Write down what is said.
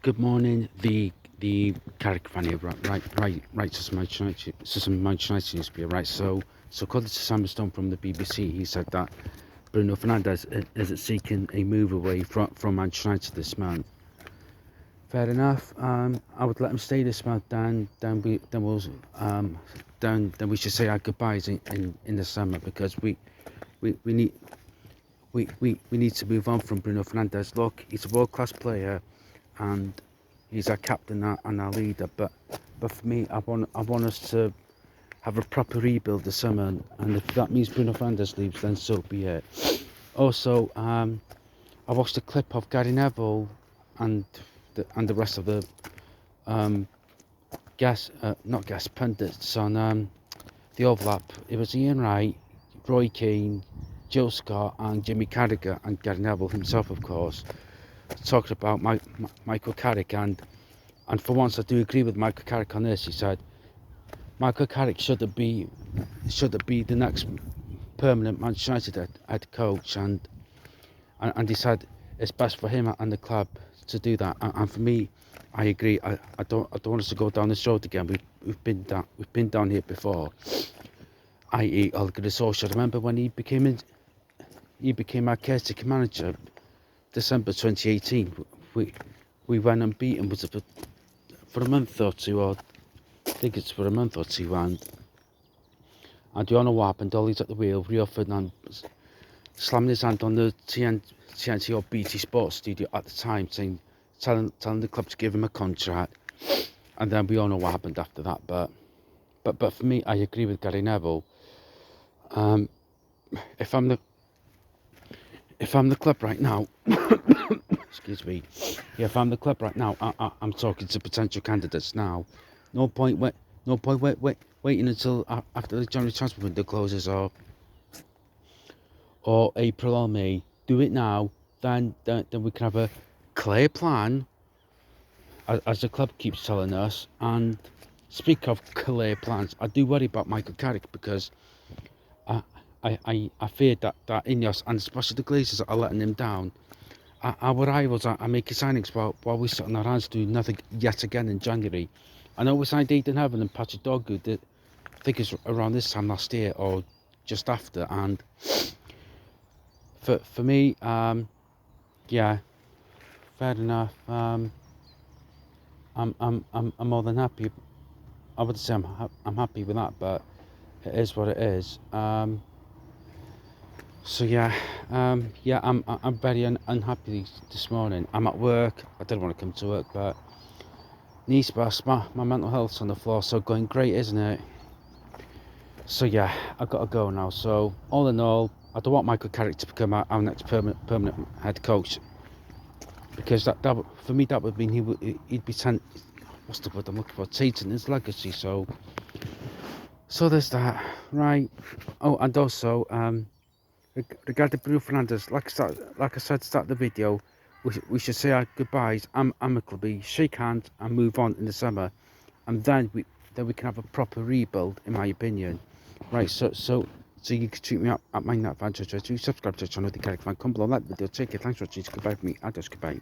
Good morning. The Carrick fan here, right. So some Manchester United news to be right. So according to Sam Stone from the BBC, he said that Bruno Fernandes isn't seeking a move away from Manchester United this month. Fair enough. I would let him stay this month. Then we should say our goodbyes in the summer, because we need to move on from Bruno Fernandes. Look, he's a world-class player, and he's our captain and our leader. But for me, I want us to have a proper rebuild this summer, and if that means Bruno Fernandes leaves, then so be it. Also, I watched a clip of Gary Neville and the rest of the not guest pundits on the overlap. It was Ian Wright, Roy Keane, Jill Scott, and Jimmy Carragher, and Gary Neville himself, of course, talking about Michael Carrick, and for once I do agree with Michael Carrick on this. He said Michael Carrick should be the next permanent Manchester United head coach, and he said it's best for him and the club to do that. And for me, I agree. I don't want us to go down this road again. We've been down here before. I.e. Ole Gunnar Solskjaer. Remember when he became our caretaker manager, December 2018. We went unbeaten. Was it for a month or two? Or I think it's for a month or two. And you know what happened? Ollie's at the wheel. Rio Fernandes slamming his hand on the TNT or BT Sports studio at the time, telling the club to give him a contract. And then we all know what happened after that. But for me, I agree with Gary Neville. If I'm the club right now, excuse me. Yeah, if I'm the club right now, I'm talking to potential candidates now. No point waiting until after the January transfer window closes, or April or May. Do it now. Then we can have a clear plan, as the club keeps telling us. And speak of clear plans, I do worry about Michael Carrick, because I fear that Ineos, and especially the Glazers, are letting him down. Our rivals are making signings while we sit on our hands doing nothing yet again in January. I know we signed Aidan Heaven and Patrick Dogu, I think it's around this time last year or just after. And for me, yeah, fair enough. I'm more than happy. I would say I'm happy with that, but it is what it is. So yeah, I'm very unhappy this morning. I'm at work. I didn't want to come to work, but niece bus, my mental health's on the floor. So going great, isn't it? So yeah, I've got to go now. So all in all, I don't want Michael Carrick to become our next permanent head coach, because that for me that would mean he'd be what's the word I'm looking for? Tainting his legacy. So there's that, right? Oh, and also regarding Bruno Fernandes, like I said at the start of the video, we should say our goodbyes amicably, shake hands, and move on in the summer, and then we can have a proper rebuild, in my opinion. Right, so you can tweet me up at my net fan, subscribe to the channel, the Carrick fan, come below, like the video, take care, thanks for watching, goodbye from me, adios, goodbye.